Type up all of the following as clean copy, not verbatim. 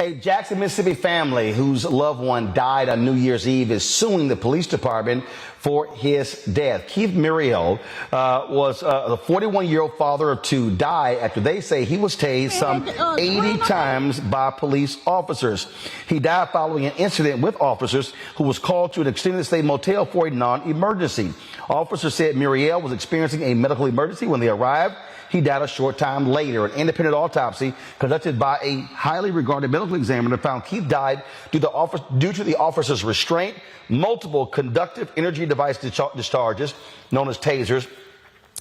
A Jackson, Mississippi family whose loved one died on New Year's Eve is suing the police department for his death. Keith Murriel was a 41-year-old father of two, died after they say he was tased some 80 times by police officers. He died following an incident with officers who was called to an extended stay motel for a non-emergency. Officers said Murriel was experiencing a medical emergency when they arrived. He died a short time later. An independent autopsy conducted by a highly regarded medical examiner found Keith died due to the officer's restraint, multiple conductive energy device discharges, known as tasers,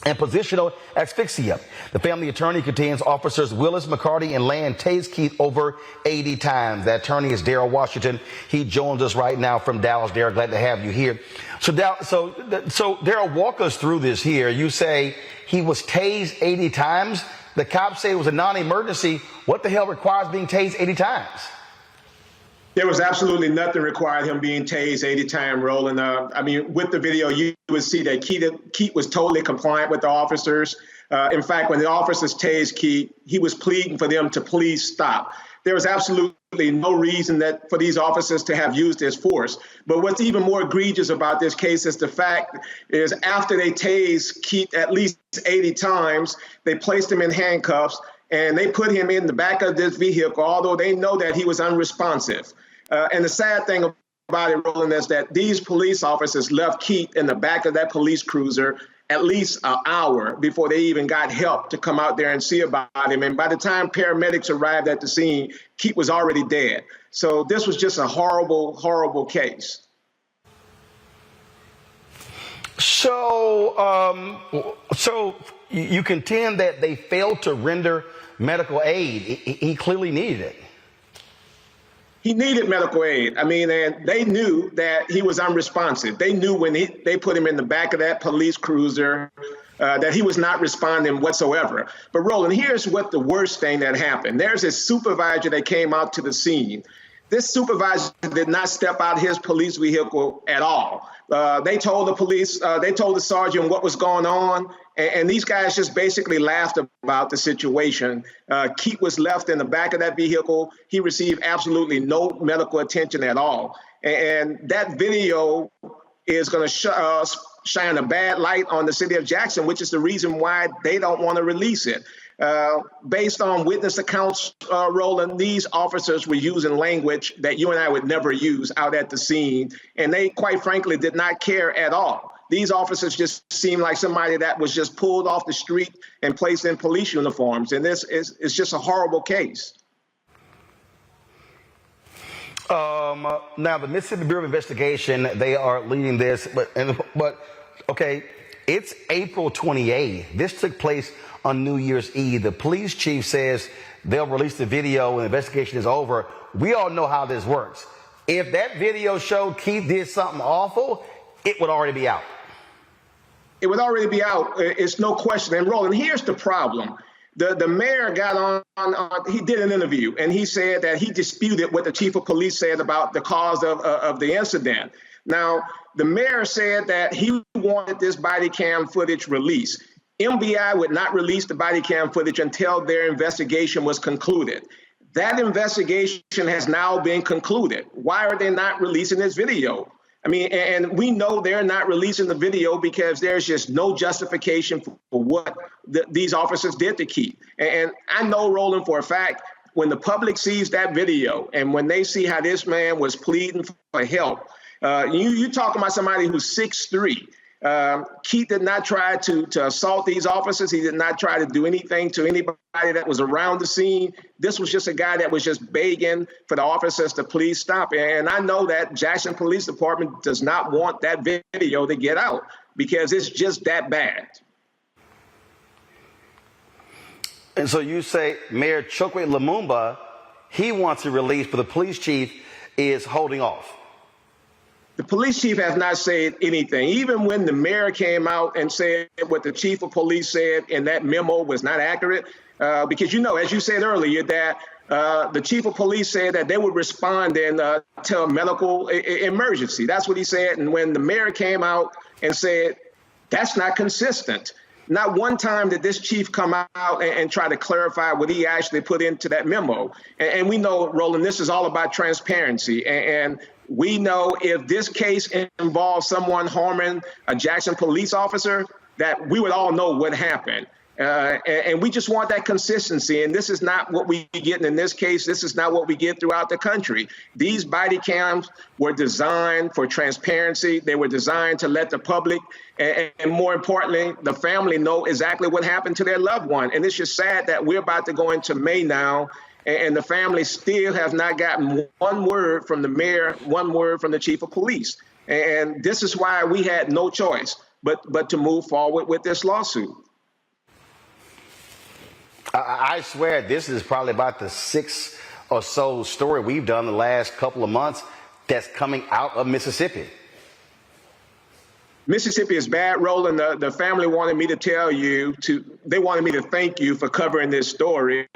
and positional asphyxia. The family attorney contends officers Willis, McCarty, and Roland tased Keith over 80 times. The attorney is Daryl Washington. He joins us right now from Dallas. Daryl, glad to have you here. So Daryl, walk us through this here. You say he was tased 80 times. The cops say it was a non-emergency. What the hell requires being tased 80 times? There was absolutely nothing required him being tased 80 times, Roland. I mean, with the video, you would see that Keith was totally compliant with the officers. In fact, when the officers tased Keith, he was pleading for them to please stop. There was absolutely no reason for these officers to have used this force. But what's even more egregious about this case is the fact is after they tased Keith at least 80 times, they placed him in handcuffs and they put him in the back of this vehicle, although they know that he was unresponsive. And the sad thing about it, Roland, is that these police officers left Keith in the back of that police cruiser at least an hour before they even got help to come out there and see about him. And by the time paramedics arrived at the scene, Keith was already dead. So this was just a horrible, horrible case. So you contend that they failed to render medical aid. He clearly needed it. He needed medical aid. I mean, and they knew that he was unresponsive. They knew when they put him in the back of that police cruiser that he was not responding whatsoever. But Roland, here's what the worst thing that happened. There's a supervisor that came out to the scene. This supervisor did not step out his police vehicle at all. They told the police, they told the sergeant what was going on, and these guys just basically laughed about the situation. Keith was left in the back of that vehicle. He received absolutely no medical attention at all. And that video is going to shine a bad light on the city of Jackson, which is the reason why they don't want to release it. Based on witness accounts, Roland, these officers were using language that you and I would never use out at the scene, and they, quite frankly, did not care at all. These officers just seemed like somebody that was just pulled off the street and placed in police uniforms, and this is just a horrible case. Now, the Mississippi Bureau of Investigation, they are leading this, but okay, it's April 28th. This took place on New Year's Eve. The police chief says they'll release the video when the investigation is over. We all know how this works. If that video showed Keith did something awful, it would already be out. It would already be out. It's no question. And Roland, here's the problem. The mayor got on, he did an interview, and he said that he disputed what the chief of police said about the cause of the incident. Now, the mayor said that he wanted this body cam footage released. MBI would not release the body cam footage until their investigation was concluded. That investigation has now been concluded. Why are they not releasing this video? I mean, and we know they're not releasing the video because there's just no justification for what these officers did to Keith. And I know, Roland, for a fact, when the public sees that video and when they see how this man was pleading for help, you talking about somebody who's 6'3". Keith did not try to assault these officers. He did not try to do anything to anybody that was around the scene. This was just a guy that was just begging for the officers to please stop. And I know that Jackson Police Department does not want that video to get out because it's just that bad. And so you say Mayor Chokwe Lumumba, he wants to release, but the police chief is holding off. The police chief has not said anything. Even when the mayor came out and said what the chief of police said in that memo was not accurate, because, you know, as you said earlier, that the chief of police said that they would respond to a medical emergency. That's what he said. And when the mayor came out and said that's not consistent, Not one time did this chief come out and try to clarify what he actually put into that memo. And we know, Roland, this is all about transparency. And we know if this case involves someone harming a Jackson police officer, that we would all know what happened. And we just want that consistency. And this is not what we get in this case. This is not what we get throughout the country. These body cams were designed for transparency. They were designed to let the public and more importantly, the family know exactly what happened to their loved one. And it's just sad that we're about to go into May now, and the family still has not gotten one word from the mayor, one word from the chief of police. And this is why we had no choice but to move forward with this lawsuit. I swear this is probably about the sixth or so story we've done the last couple of months that's coming out of Mississippi. Mississippi is bad, Roland. The family wanted me to tell you they wanted me to thank you for covering this story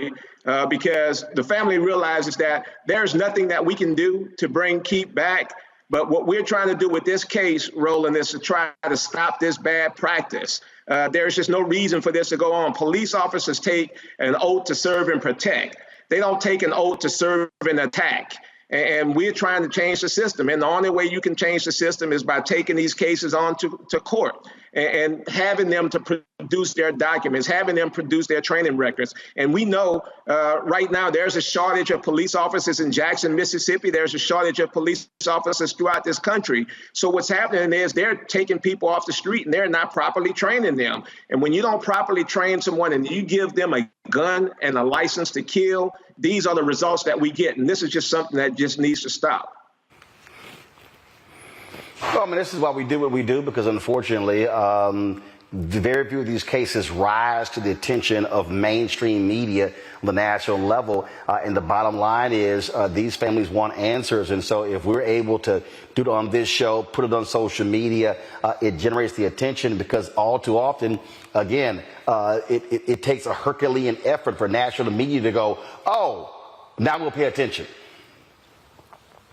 because the family realizes that there's nothing that we can do to bring Keith back. But what we're trying to do with this case, Roland, is to try to stop this bad practice. There's just no reason for this to go on. Police officers take an oath to serve and protect. They don't take an oath to serve and attack. And we're trying to change the system. And the only way you can change the system is by taking these cases on to court and having them to produce their documents, having them produce their training records. And we know right now there's a shortage of police officers in Jackson, Mississippi. There's a shortage of police officers throughout this country. So what's happening is they're taking people off the street and they're not properly training them. And when you don't properly train someone and you give them a gun and a license to kill, these are the results that we get. And this is just something that just needs to stop. Well, I mean, this is why we do what we do, because unfortunately, very few of these cases rise to the attention of mainstream media on the national level. And the bottom line is these families want answers. And so if we're able to do it on this show, put it on social media, it generates the attention, because all too often, again, it takes a Herculean effort for national media to go, oh, now we'll pay attention.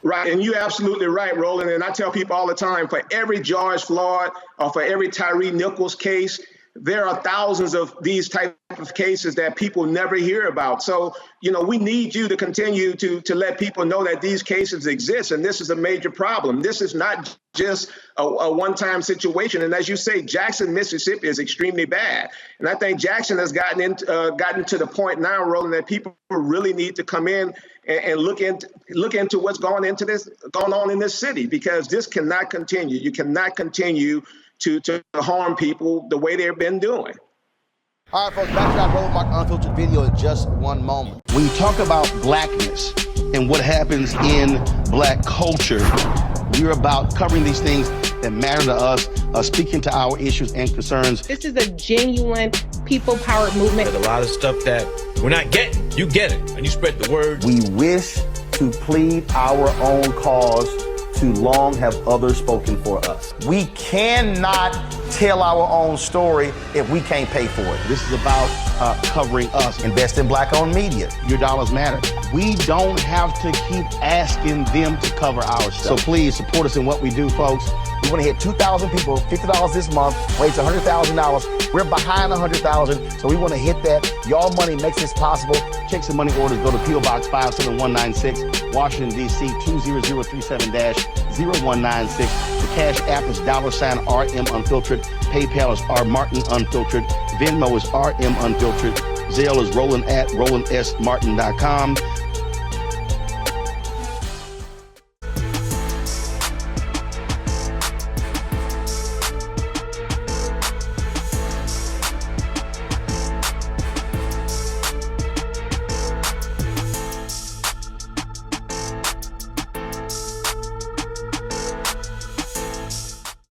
Right, and you're absolutely right, Roland. And I tell people all the time, for every George Floyd or for every Tyree Nichols case, there are thousands of these type of cases that people never hear about. So, we need you to continue to let people know that these cases exist, and this is a major problem. This is not just a one-time situation. And as you say, Jackson, Mississippi is extremely bad. And I think Jackson has gotten to the point now, Roland, that people really need to come in and look into what's going on in this city, because this cannot continue. You cannot continue to harm people the way they've been doing. All right, folks, back to that Roland Mark Unfiltered video in just one moment. When you talk about blackness and what happens in black culture, we're about covering these things that matter to us, speaking to our issues and concerns. This is a genuine people-powered movement. There's a lot of stuff that we're not getting. You get it, and you spread the word. We wish to plead our own cause. Too long have others spoken for us. We cannot tell our own story if we can't pay for it. This is about covering us. Invest in black-owned media. Your dollars matter. We don't have to keep asking them to cover our stuff. So please support us in what we do, folks. We want to hit 2,000 people, $50 this month, raise $100,000. We're behind $100,000, so we want to hit that. Y'all money makes this possible. Check some money orders. Go to P.O. Box 57196, Washington, D.C. 20037-0196. The Cash App is $RM Unfiltered. PayPal is R Martin Unfiltered. Venmo is RM Unfiltered. Zelle is Roland at RolandSMartin.com.